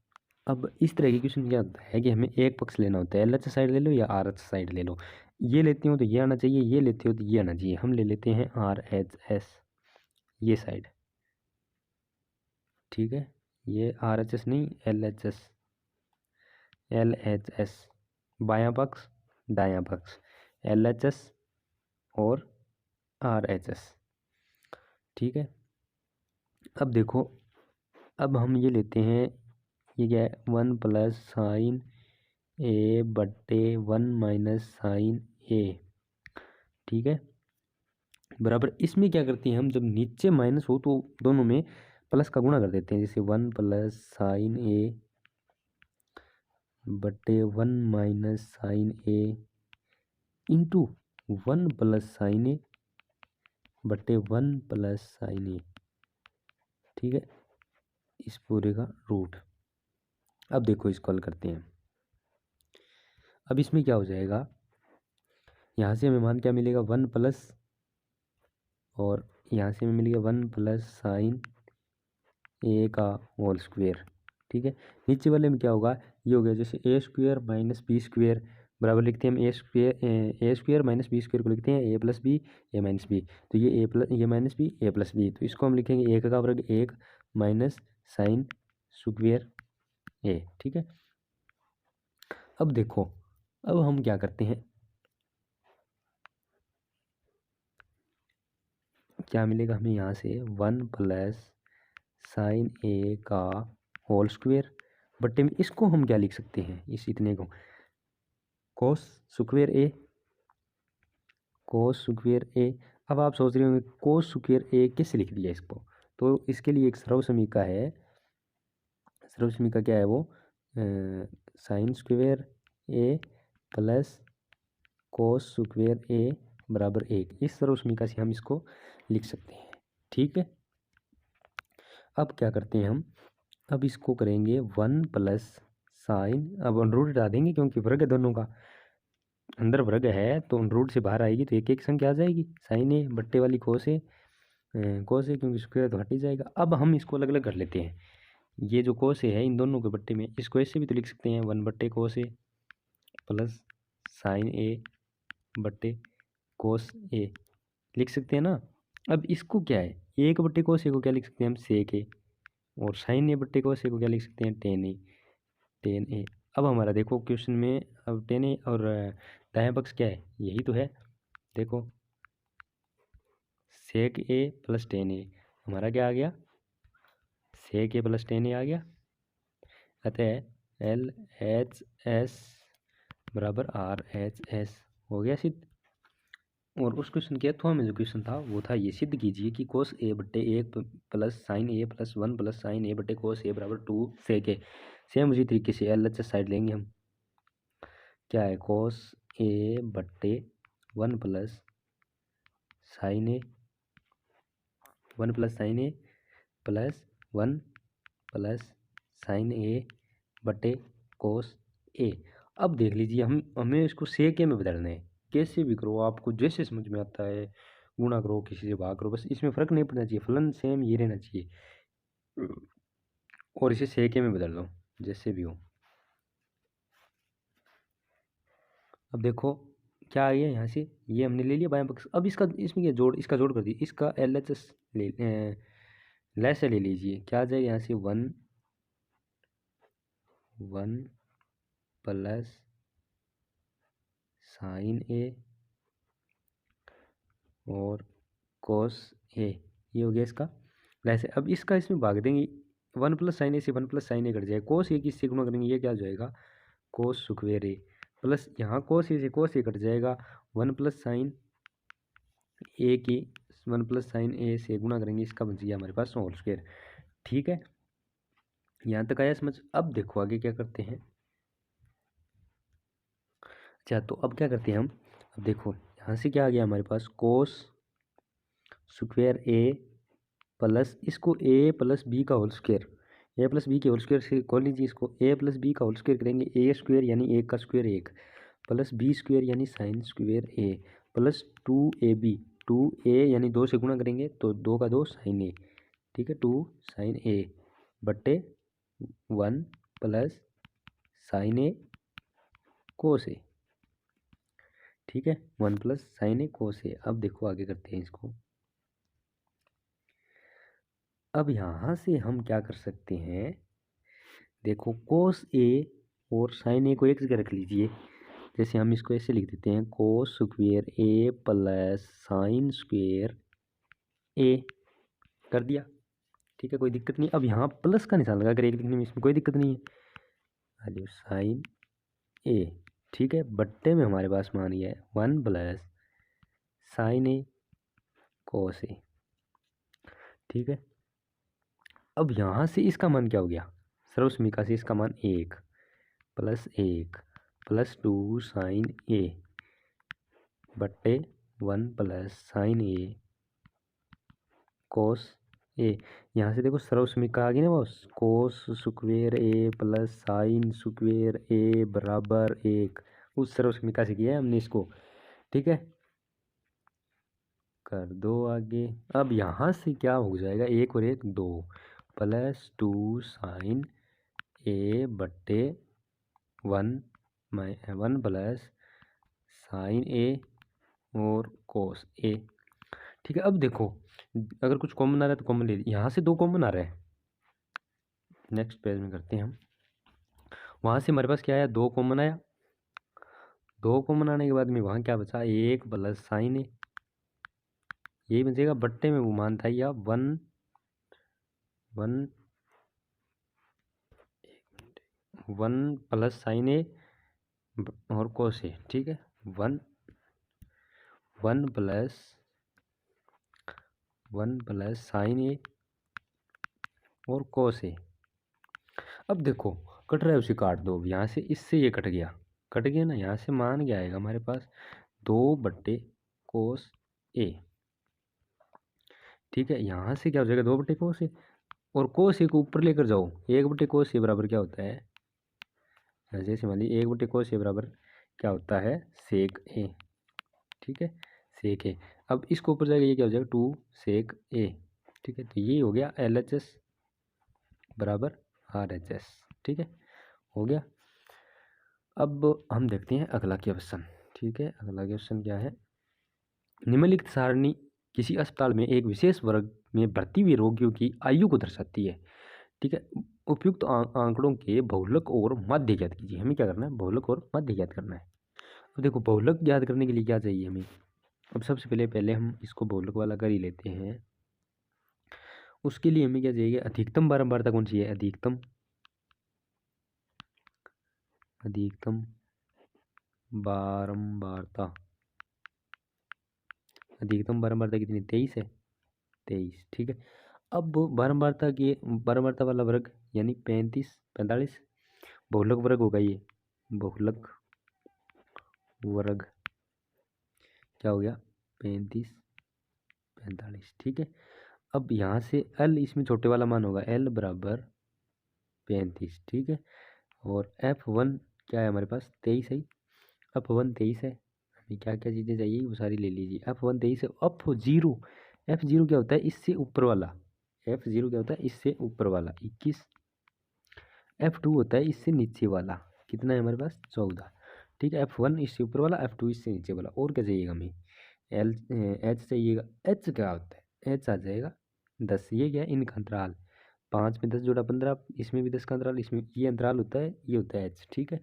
अब इस तरह के क्वेश्चन क्या होता है कि हमें एक पक्ष लेना होता है, LHS साइड ले लो या RH साइड ले लो। ये लेते हो तो ये आना चाहिए, ये लेते हो तो ये आना चाहिए। हम ले लेते हैं RHS, ये साइड। ठीक है, ये RHS नहीं, LHS बायां पक्ष दायां पक्ष, LHS और RHS। ठीक है, अब देखो, अब हम ये लेते हैं, ये क्या है 1 प्लस साइन ए बट्टे 1 माइनस साइन ए। ठीक है, बराबर इसमें क्या करते हैं हम, जब नीचे माइनस हो तो दोनों में प्लस का गुणा कर देते हैं। जैसे 1 प्लस साइन ए बट्टे 1 माइनस साइन ए इंटू 1 प्लस साइन ए बट्टे 1 प्लस साइन ए। ठीक है, इस पूरे का रूट। अब देखो इसको हल करते हैं। अब इसमें क्या हो जाएगा, यहाँ से हमें मान क्या मिलेगा 1 प्लस, और यहाँ से हमें मिलेगा 1 प्लस साइन ए का होल स्क्वेयर। ठीक है, नीचे वाले में क्या होगा, ये हो गया जैसे ए स्क्वेयर माइनस बी स्क्वेयर बराबर लिखते हैं हम ए स्क्वेयर माइनस बी स्क्वेयर को लिखते हैं ए प्लस बी ए माइनस बी। तो ये ए प्लस ये माइनस बी ए प्लस बी, तो इसको हम लिखेंगे 1 का वर्ग 1 माइनस साइन स्क्वेयर ए। ठीक है, अब देखो, अब हम क्या करते हैं, क्या मिलेगा हमें यहाँ से 1 प्लस साइन ए का होल स्क्वेयर बट्टे में इसको हम क्या लिख सकते हैं, इस इतने को कोस स्क्वेयर ए, कोस स्क्वेयर ए। अब आप सोच रहे होंगे कोस स्क्वेयर ए कैसे लिख दिया इसको, तो इसके लिए एक सर्व समीकरण है। सर्व समीकरण क्या है वो, साइन स्क्वेयर ए प्लस कोस स्क्वेयर ए बराबर 1। इस सर्व समीकरण से हम इसको लिख सकते हैं। ठीक है, अब क्या करते हैं हम, अब इसको करेंगे 1 प्लस साइन, अब रूट हटा देंगे क्योंकि वर्ग है दोनों का, अंदर वर्ग है तो रूट से बाहर आएगी तो एक एक संख्या आ जाएगी। साइन ए बट्टे वाली कोस ए, कोस ए क्योंकि स्क्वायर तो हट ही जाएगा। अब हम इसको अलग अलग कर लेते हैं, ये जो कोस ए है इन दोनों के बट्टे में, इसको ऐसे भी तो लिख सकते हैं 1 बट्टे कोस ए प्लस साइन ए बट्टे कोस ए, लिख सकते हैं ना। अब इसको क्या है, 1 बट्टे कोस ए को क्या लिख सकते हैं हम सेक ए, और साइन ए बट्टे कोस ए को क्या लिख सकते हैं टेन ए, टेन ए। अब हमारा देखो क्वेश्चन में, अब टेन ए और दायां पक्ष क्या है, यही तो है। देखो सेक ए प्लस टेन ए, हमारा क्या आ गया, सेक ए प्लस टेन ए आ गया। अतः LHS बराबर RHS हो गया सिद्ध। और उस क्वेश्चन के अथवा में जो क्वेश्चन था वो था, ये सिद्ध कीजिए कि कोस ए बट्टे 1 प्लस साइन ए प्लस 1 प्लस साइन ए बट्टे कोस ए बराबर 2 सेक ए। सेम उसी तरीके से LHS साइड लेंगे हम, क्या है कोस ए बट्टे 1 प्लस साइन ए, 1 प्लस साइन ए प्लस 1 प्लस साइन ए बटे कोस ए। अब देख लीजिए हमें इसको सेक ए में बदलना है। कैसे भी करो, आपको जैसे समझ में आता है, गुणा करो, किसी से भाग करो, बस इसमें फ़र्क नहीं पड़ना चाहिए, फलन सेम ये रहना चाहिए। और इसे सेक ए में बदल दो जैसे भी हो। अब देखो क्या आ गया यहाँ से, ये हमने ले लिया बायां पक्ष। अब इसमें क्या जोड़, इसका जोड़ कर दिए, इसका LHS लेस ले लीजिए। क्या आ जाएगा यहाँ से, 1 प्लस साइन ए और कोस ए, ये हो गया इसका लेस। अब इसका इसमें भाग देंगे, 1 प्लस साइन ए से 1 प्लस साइन ए कट जाएगा, कोस ए किससे गुणा करेंगे, ये क्या हो जाएगा, कोस स्क्वायर ए, प्लस यहाँ कोस ए से कोस ए कट जाएगा, 1 प्लस साइन ए की 1 प्लस साइन ए से गुणा करेंगे, इसका बच गया हमारे पास होल स्क्वायर। ठीक है, यहाँ तक आया समझ। अब देखो आगे क्या करते हैं। अच्छा, तो अब क्या करते हैं हम, अब देखो यहाँ से क्या आ गया हमारे पास, कोस स्क्वायर ए प्लस इसको ए प्लस बी का होल स्क्वायर, ए प्लस बी के होल स्क्वायर से खोल लीजिए इसको, ए प्लस बी का होल स्क्वायर करेंगे, ए स्क्वायर यानी एक का स्क्वायर एक, प्लस बी स्क्वायर यानी साइन स्क्वायर ए, प्लस 2ab, 2a यानी 2 से गुणा करेंगे तो 2 का 2 साइन ए, ठीक है, 2 साइन ए बट्टे 1 प्लस साइन ए कोस ए। ठीक है, 1 प्लस साइन ए कोस ए। अब देखो आगे करते हैं इसको। अब यहाँ से हम क्या कर सकते हैं, देखो कोस ए और साइन ए को एक जगह रख लीजिए। जैसे हम इसको ऐसे लिख देते हैं, कोस स्क्वायर ए प्लस साइन स्क्वायर ए कर दिया। ठीक है, कोई दिक्कत नहीं। अब यहाँ प्लस का निशान लगा कर एक लिखने में इसमें कोई दिक्कत नहीं है। आ जाओ साइन ए, ठीक है, बट्टे में हमारे पास मान गया है 1 प्लस साइन ए कोस ए। ठीक है, अब यहाँ से इसका मान क्या हो गया, सर्वसमीका से इसका मान 1 प्लस 2 साइन ए बट्टे 1 प्लस साइन ए कोस ए। यहाँ से देखो सर्वसमीका आ गई ना बॉस, कोस स्क्वायर ए प्लस साइन स्क्वायर ए बराबर 1, उस सर्वसमीका से किया है हमने इसको। ठीक है, कर दो आगे। अब यहाँ से क्या हो जाएगा, 1 और 1 2 प्लस 2 साइन ए बट्टे 1 प्लस साइन ए और कोस ए। ठीक है, अब देखो अगर कुछ कॉमन आ रहा है तो कॉमन ले लीजिए, यहाँ से 2 कॉमन आ रहा है। नेक्स्ट पेज में करते हैं हम। वहाँ से हमारे पास क्या आया, 2 कॉमन आया, 2 कॉमन आने के बाद में वहाँ क्या बचा, 1 प्लस साइन ए, यही बचेगा, बट्टे में वो मान था या 1 प्लस साइन ए और कोस ए। ठीक है, 1 प्लस साइन ए और कोस ए। अब देखो कट रहा है उसे काट दो, यहाँ से इससे ये कट गया ना, यहाँ से मान क्या आएगा हमारे पास, 2 बट्टे कोस ए। ठीक है, यहाँ से क्या हो जाएगा, 2 बट्टे कोस ए, और कोस ए को ऊपर लेकर जाओ, 1 बट्टे कोस ए बराबर क्या होता है, जैसे मान लीजिए 1 बट्टे कोस ए बराबर क्या होता है, सेक ए। ठीक है, सेक ए। अब इसको ऊपर जाएगा, ये क्या हो जाएगा, 2 सेक ए। ठीक है, तो ये हो गया LHS बराबर RHS। ठीक है, हो गया। अब हम देखते हैं अगला क्वेश्चन। ठीक है, अगला क्वेश्चन क्या है, निम्नलिखित सारणी किसी अस्पताल में एक विशेष वर्ग में भर्ती हुए रोगियों की आयु को दर्शाती है। ठीक है, उपयुक्त आंकड़ों के बहुलक और माध्य ज्ञात कीजिए। हमें क्या करना है, बहुलक और माध्य ज्ञात करना है। अब देखो बहुलक ज्ञात करने के लिए क्या चाहिए हमें, अब सबसे पहले हम इसको बहुलक वाला कर ही लेते हैं। उसके लिए हमें क्या चाहिए, अधिकतम बारंबारता कौन सी है, अधिकतम बारंबारता, अधिकतम बारंबारता कितनी, 23 है, 23। ठीक है, अब बारंबारता वाला वर्ग यानी 35 45, बहुलक वर्ग होगा ये, बहुलक वर्ग क्या हो गया, 35 45। ठीक है, अब यहाँ से L इसमें छोटे वाला मान होगा, L बराबर 35, ठीक है। और F1 क्या है हमारे पास 23 है, F1 23 है। हमें क्या क्या चीज़ें चाहिए वो सारी ले लीजिए। F1 23 है। F0 क्या होता है इससे ऊपर वाला, F0 क्या होता है इससे ऊपर वाला 21, F2 होता है इससे नीचे वाला, कितना है हमारे पास 14, ठीक है। F1 इससे ऊपर वाला, F2 इससे नीचे वाला। और क्या चाहिएगा हमें, H चाहिएगा। H क्या होता है, H आ जाएगा 10, ये क्या है इनका अंतराल, 5 में 10 जोड़ा 15, इसमें भी 10 का अंतराल, इसमें ये अंतराल होता है, ये होता है H, ठीक है।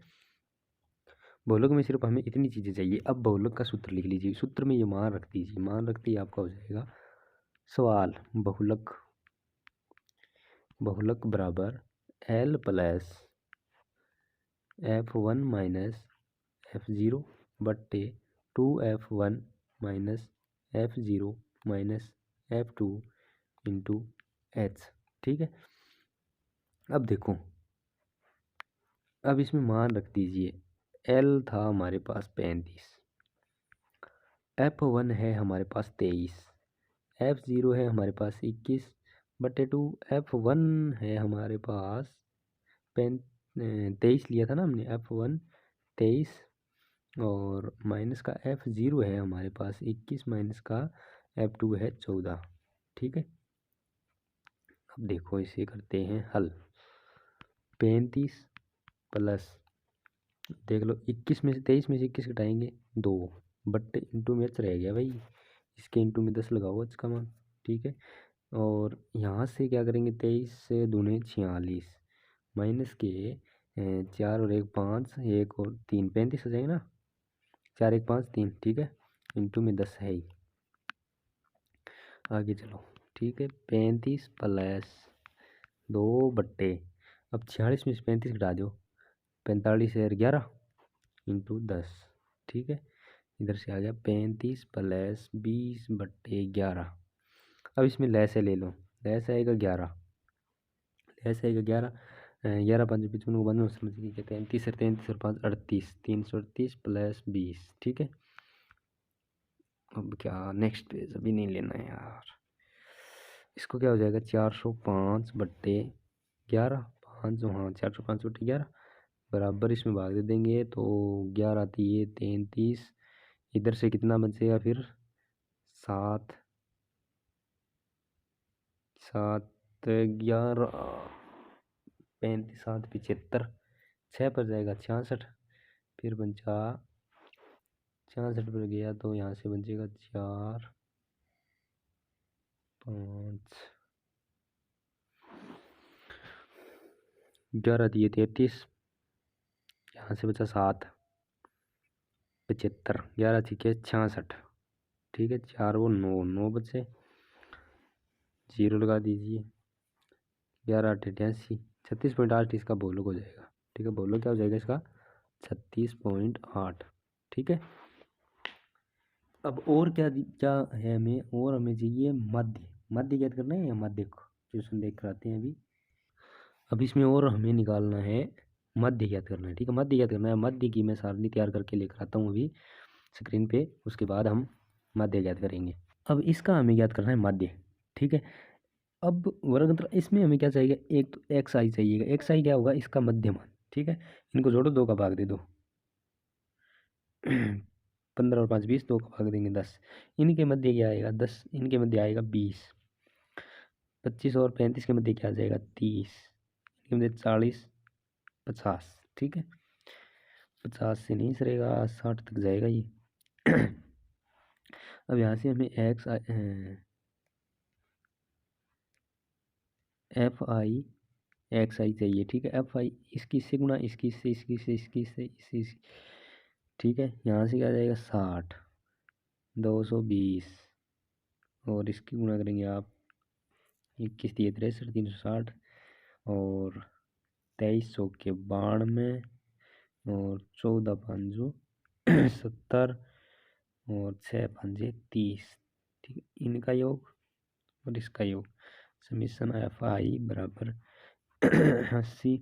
बहुलक में सिर्फ हमें इतनी चीज़ें चाहिए। अब बहुलक का सूत्र लिख लीजिए, सूत्र में ये मान रख दीजिए, मान रखते ही आपका हो जाएगा सवाल। बहुलक बराबर L plus F1 minus F0 बट्टे 2F1 minus F0 minus F2 into H, ठीक है। अब देखो, अब इसमें मान रख दीजिए, L था हमारे पास 35, F1 है हमारे पास 23, F0 है हमारे पास 21 बटे 2, F1 है हमारे पास 23 लिया था ना हमने, F1 23 और माइनस का F0 है हमारे पास 21 माइनस का F2 है 14, ठीक है। अब देखो इसे करते हैं हल। 35 प्लस, देख लो 21 में से 23 में से 21 घटाएंगे 2 बट्टे इंटू में H रह गया भाई, इसके इंटू में 10 लगाओ H का मान, ठीक है। और यहाँ से क्या करेंगे, 23 से दूने 46 माइनस के 4 और 1 5, 1 और 3 35 हो जाएगा ना, 4 1 5 3, ठीक है। इंटू में 10 है ही, आगे चलो, ठीक है। 35 प्लस 2 बट्टे, अब 46 में से 35 घटा दो, 45 और 11 इंटू 10, ठीक है। इधर से आ गया 35 प्लस 20 बट्टे 11। अब इसमें लैसे ले लो, लैस आएगा 11, लैस आएगा 11, 11 5 55 52 समझ गए, 33 और 33 और 5 38, 338 प्लस 20, ठीक है। अब क्या नेक्स्ट पेज अभी नहीं लेना है यार, इसको क्या हो जाएगा 405 बट्टे 11, 5 हाँ 405 बट्टे 11 बराबर, इसमें भाग दे देंगे तो 11 आती है 33, इधर से कितना बचेगा फिर 7 7 11 35 7 75, 6 पर जाएगा 66, फिर बचा 66 पर गया तो यहाँ से बचेगा 4 5 11 दिए 33, यहाँ से बचा 7 75, 11 ठीक है 66, ठीक है। 4 वो 9 9 बचे, 0 लगा दीजिए, 11 8 88, 36.8 इसका बोलो हो जाएगा, ठीक है। बोलो क्या हो जाएगा इसका 36.8, ठीक है। अब और क्या क्या है हमें, और हमें चाहिए मध्य, मध्य ज्ञात करना है या मध्य क्वेश्चन देख कर आते हैं अभी। अब इसमें और हमें निकालना है मध्य ज्ञात करना है, ठीक है। मध्य ज्ञात करना है, मध्य की मैं सारणी तैयार करके लेकर आता हूँ अभी स्क्रीन पे, उसके बाद हम मध्य ज्ञात करेंगे। अब इसका हमें ज्ञात करना है मध्य, ठीक है। अब वर्गतंत्र इसमें हमें क्या चाहिए, एक तो एक्स आई चाहिएगा, एक्स आई क्या होगा इसका मध्य मान, ठीक है। इनको जोड़ो, 2 का भाग दे दो 15 और 5 20, 2 का भाग देंगे 10, इनके मध्य क्या आएगा 10, इनके मध्य आएगा 20, 25 और 35 के मध्य क्या आ जाएगा 30, इनके मध्य 40 50, ठीक है। 50 से नहीं सरेगा, 60 तक जाएगा ये। अब यहाँ से हमें एफ आई एक्स आई चाहिए, ठीक है। एफ आई इसकी से गुना, इसकी से, इसकी से, इसकी से, इसी, ठीक है। यहाँ से क्या आ जाएगा 60, 220 और इसकी गुणा करेंगे आप 21 दिए 63 360 और 2300 के 92 और 14 5 70 और 6 5 30, ठीक है। इनका योग और इसका योग, समीशन एफ आई बराबर 80,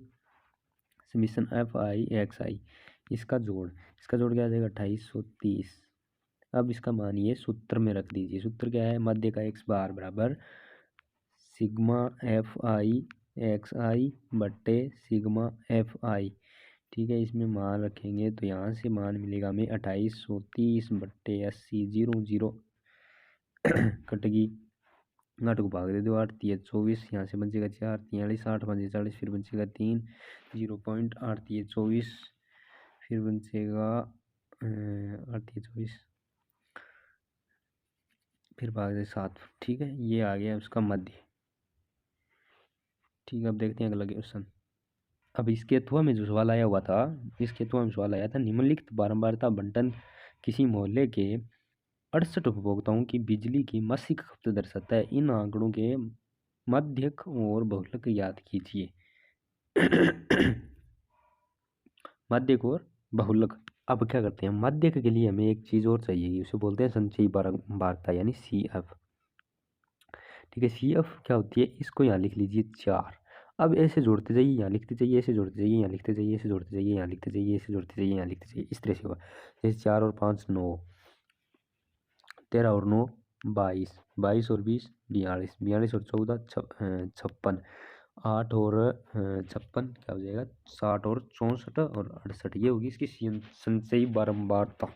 समीशन एफ आई एक्स आई, इसका जोड़ क्या आ जाएगा 2830। अब इसका मानिए सूत्र में रख दीजिए, सूत्र क्या है, मध्य का एक्स बार बराबर सिग्मा एफ आई एक्स आई बट्टे सिग्मा एफ आई। ठीक है, इसमें मान रखेंगे तो यहाँ से मान मिलेगा हमें 2830 बट्टे 80, 0 कटेगी 8 को भाग दे दो, 8 3 24, यहाँ से बचेगा 4 43, 8 5 40, फिर बचेगा 3, 0.8 3 24, फिर बचेगा 8 3 24, फिर भाग दे 7। ठीक है, ये आ गया उसका मध्य। ठीक है, अब देखते हैं अगला क्वेश्चन। अब इसके अथवा में जो सवाल आया हुआ था, इसके अथवा में सवाल आया था, निम्नलिखित बारंबारता बंटन किसी मोहल्ले के 68 उपभोक्ताओं की बिजली की मासिक खपत दर्शाता है। इन आंकड़ों के माध्यक और बहुलक याद कीजिए। माध्यक और बहुलक। अब क्या करते हैं, माध्यक के लिए हमें एक चीज और चाहिए, उसे बोलते हैं संचयी बारंबारता यानी CF। ठीक है, CF क्या होती है, इसको यहाँ लिख लीजिए 4। अब ऐसे जोड़ते जाइए, यहाँ लिखते जाइए, ऐसे जोड़ते जाइए, यहाँ लिखते जाइए, ऐसे जोड़ते जाइए, यहाँ लिखते जाइए, ऐसे जोड़ते जाइए, यहाँ लिखते जाइए, इस तरह से होगा। जैसे 4 और 5 9, 13 और 9 22, 22 और 20 42, 42 और 14 56, 8 और 56 क्या हो जाएगा 60 और 64 और 68। ये होगी इसकी संचयी बारंबारता।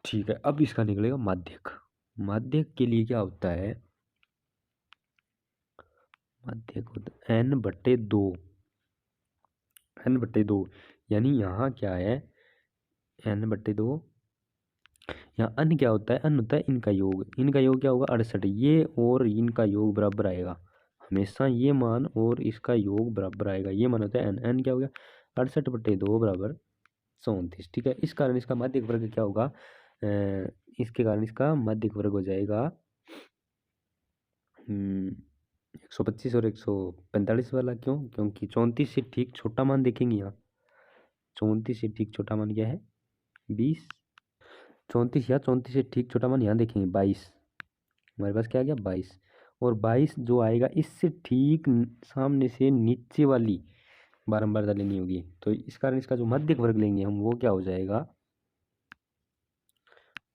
ठीक है, अब इसका निकलेगा माध्यक। माध्यक के लिए क्या होता है, माध्यक होता है n/2, n/2 यानी यहाँ क्या है n/2, यहाँ अन क्या होता है, अन होता है इनका योग, इनका योग क्या होगा 68, ये और इनका योग बराबर आएगा हमेशा, ये मान और इसका योग बराबर आएगा, ये मान होता है एन, एन क्या हो गया 68/2 बराबर 34। ठीक है, इस कारण इसका माध्यक वर्ग क्या होगा, इसके कारण इसका माध्यक वर्ग हो जाएगा 125 और 145 वाला। क्यों, क्योंकि 34 से ठीक छोटा मान देखेंगे यहाँ, 34 से ठीक छोटा मान क्या है 20, 34 या 34 से ठीक छोटा मान यहाँ देखेंगे 22, हमारे पास क्या आ गया 22, और 22 जो आएगा इससे ठीक सामने से नीचे वाली बारंबारता लेनी होगी, तो इस कारण इसका जो माध्यक वर्ग लेंगे हम वो क्या हो जाएगा,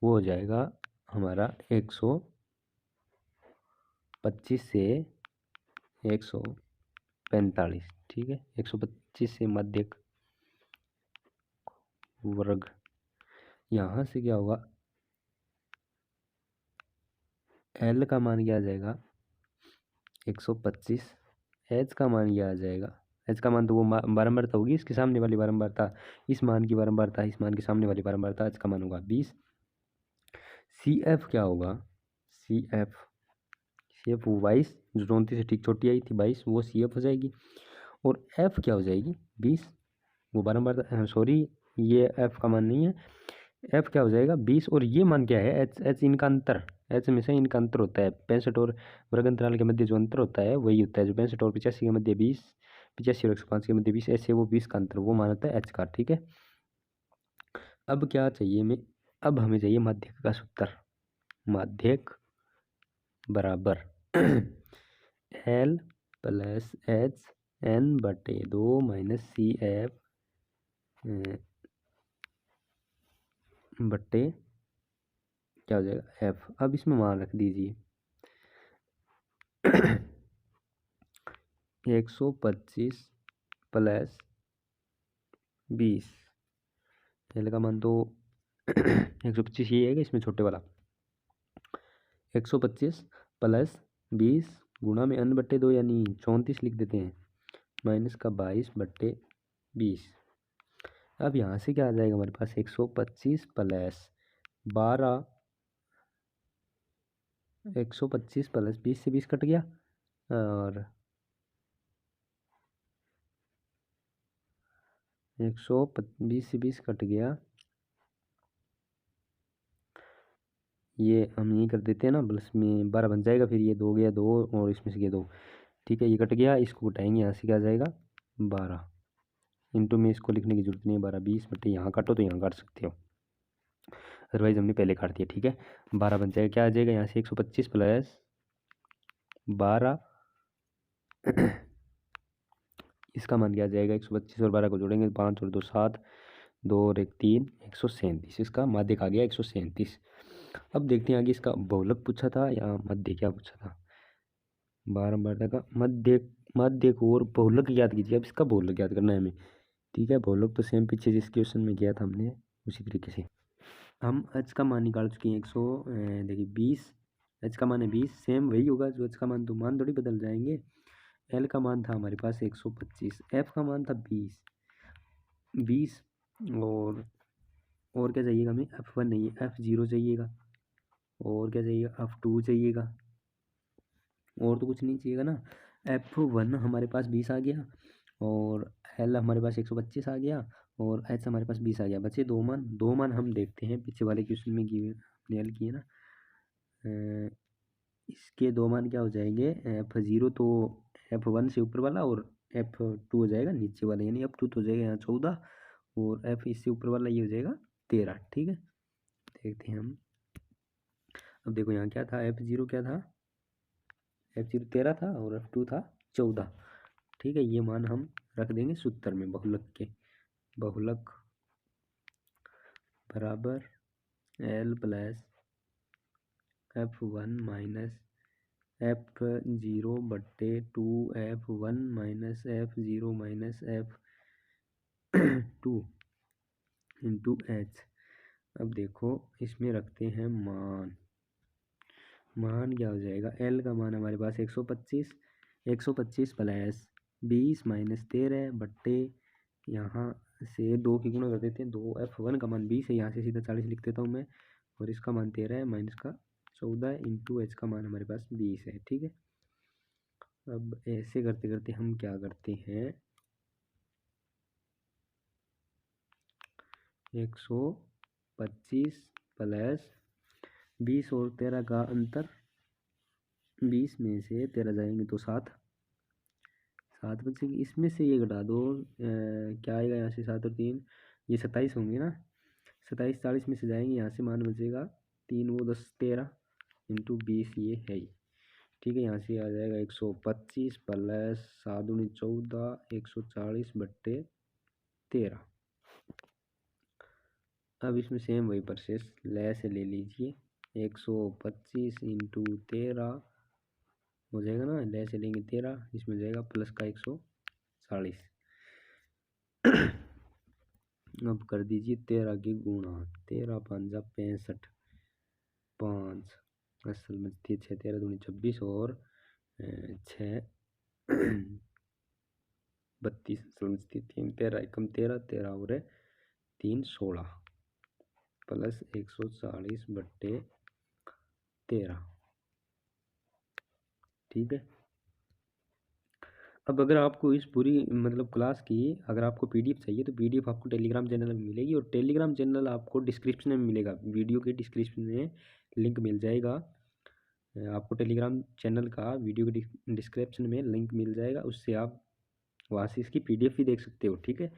वो हो जाएगा हमारा 125 से 145। ठीक है, 125 से माध्यक वर्ग, यहाँ से क्या होगा L का मान क्या आ जाएगा 125, H का मान क्या आ जाएगा, H का मान तो वो बारंबारता होगी इसके सामने वाली बारंबारता, इस मान की बारंबारता, इस मान के सामने वाली बारंबारता, H का मान होगा 20। CF क्या होगा, CF 22, जो 34 से ठीक छोटी आई थी 22, वो CF हो जाएगी, और F क्या हो जाएगी 20, वो बारंबारता, सॉरी ये F का मान नहीं है, F क्या हो जाएगा 20, और ये मान क्या है H इनका अंतर, H में से इनका अंतर होता है 65 और वर्ग अंतराल के मध्य जो अंतर होता है वही होता है, जो 65 और 85 के मध्य 20, 85 और 105 के मध्य 20, ऐसे वो 20 का अंतर वो मान होता है H का। ठीक है, अब क्या चाहिए हमें, अब हमें चाहिए माध्यक का सूत्र, माध्यक बराबर L plus H n/2 minus CF बट्टे क्या हो जाएगा F। अब इसमें मान रख दीजिए 125 प्लस 20, L का मान तो 125 ही है कि इसमें छोटे वाला, 125 प्लस 20 गुणा में n/2 यानी 34 लिख देते हैं, माइनस का 22/20। अब यहाँ से क्या आ जाएगा हमारे पास 125 प्लस 12, 125 प्लस 20 से 20 कट गया, और 120 से 20 कट गया, ये हम यही कर देते हैं ना, प्लस में 12 बन जाएगा, फिर ये 2 गया 2 और इसमें से ये 2। ठीक है, ये कट गया, इसको उठाएंगे, यहाँ से क्या आ जाएगा 12, इंटू में इसको लिखने की जरूरत नहीं है 12 20 बटे यहाँ काटो तो यहाँ काट सकते हो, अदरवाइज हमने पहले काट दिया। ठीक है, 12 बन जाएगा, क्या आ जाएगा यहाँ से 125 प्लस 12 इसका मान क्या आ जाएगा 125 और 12 को जोड़ेंगे 5 और 2 7, 2 और 1 3, 137, इसका माध्यक आ गया 137। अब देखते हैं आगे इसका बहुलक पूछा था या मध्य क्या पूछा था। बारंबारता का मध्य और बहुलक ज्ञात कीजिए। अब इसका बहुलक ज्ञात करना है हमें, ठीक है। बहुलक तो सेम पीछे जिस क्वेश्चन में किया था हमने उसी तरीके से हम h का मान निकाल चुके हैं 100 देखिए 20, h का मान है 20, सेम वही होगा जो h का मान, तो मान थोड़ी बदल जाएंगे। l का मान था हमारे पास 125, f का मान था 20 और क्या चाहिएगा हमें, f1 नहीं है, f0 चाहिएगा, और क्या चाहिएगा, f2 चाहिएगा, और तो कुछ नहीं चाहिएगा ना। f1 हमारे पास 20 आ गया, और l हमारे पास 125 आ गया, और h हमारे पास 20 आ गया। बचे दो मान हम देखते हैं पीछे वाले क्वेश्चन में किए अपने हल किए ना। इसके दो मान क्या हो जाएंगे, f0 तो f1 से ऊपर वाला, और f2 हो जाएगा नीचे वाला, यानी f2 तो हो जाएगा यहाँ 14, और f इससे ऊपर वाला ये हो जाएगा 13, ठीक है। देखते हैं हम, अब देखो यहाँ क्या था, f0 क्या था, f0 13 था, और f2 था 14, ठीक है। ये मान हम रख देंगे सूत्र में बहुलक के, बहुलक बराबर l plus f1 minus f0 बट्टे 2 f1 minus f0 minus f2 into h। अब देखो इसमें रखते हैं मान क्या हो जाएगा, l का मान हमारे पास 125 प्लस 20 माइनस 13 बट्टे, यहाँ से 2 की गुणा कर देते हैं, 2 f1 का मान 20 है, यहाँ से सीधा 40 लिख देता हूँ मैं, और इसका मान 13 है, माइनस का 14 इंटू h का मान हमारे पास 20 है, ठीक है। अब ऐसे करते करते हम क्या करते हैं, 125 प्लस 20 और 13 का अंतर, 20 में से 13 जाएंगे तो 7 बचेगी, इसमें से ये घटा दो, क्या आएगा यहाँ से, 7 और 3 ये 27 होंगे ना, 27 40 में से जाएंगे, यहाँ से मान बचेगा 3 वो 10 13 इंटू 20 ये है ही, ठीक है। यहाँ से आ जाएगा 125 प्लस 7 दूनी 14 140 बट्टे 13। अब इसमें सेम वही प्रोसेस लैस ले लीजिए, 125 इंटू 13 हो जाएगा ना, लैस लेंगे 13, इसमें जाएगा प्लस का 140। अब कर दीजिए 13 की गुणा, 13 पंजा 65, 5 असल में 6 13 दूनी 26, और 6 32 असल में 3 13 एकम 13 13 और 3 16 प्लस 140 बट्टे 13, ठीक है। अब अगर आपको इस पूरी मतलब क्लास की अगर आपको पीडीएफ चाहिए तो पीडीएफ आपको टेलीग्राम चैनल में मिलेगी, और टेलीग्राम चैनल आपको डिस्क्रिप्शन में मिलेगा, वीडियो के डिस्क्रिप्शन में लिंक मिल जाएगा आपको। टेलीग्राम चैनल का वीडियो के डिस्क्रिप्शन में लिंक मिल जाएगा, उससे आप वहाँ से इसकी पीडीएफ भी देख सकते हो, ठीक है।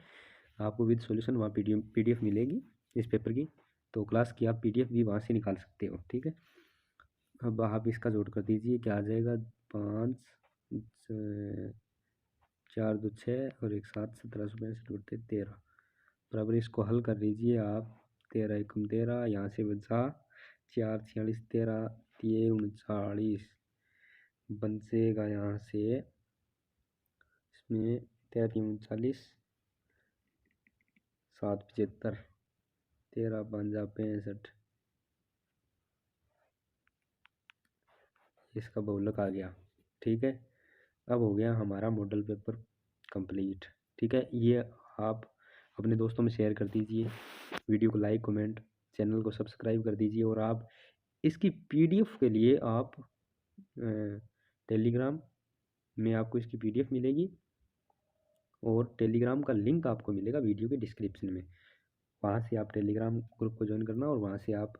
आपको विद सॉल्यूशन वहाँ पीडीएफ मिलेगी इस पेपर की, तो क्लास की आप पीडीएफ भी वहाँ से निकाल सकते हो, ठीक है। अब आप इसका जोड़ कर दीजिए, क्या आ जाएगा, 5 4 2 6 और 1 7 1765 बट्टे 13 बराबर, इसको हल कर लीजिए आप, 13 एकम 13, यहाँ से बचा 4 46 13 ये 39 बचेगा, यहाँ से इसमें 13 39 7 75 13 पंजा 65, इसका बहुलक आ गया, ठीक है। अब हो गया हमारा मॉडल पेपर कंप्लीट, ठीक है। ये आप अपने दोस्तों में शेयर कर दीजिए, वीडियो को लाइक कमेंट, चैनल को सब्सक्राइब कर दीजिए, और आप इसकी पीडीएफ के लिए आप टेलीग्राम में आपको इसकी पीडीएफ मिलेगी, और टेलीग्राम का लिंक आपको मिलेगा वीडियो के डिस्क्रिप्शन में, वहाँ से आप टेलीग्राम ग्रुप को ज्वाइन करना, और वहाँ से आप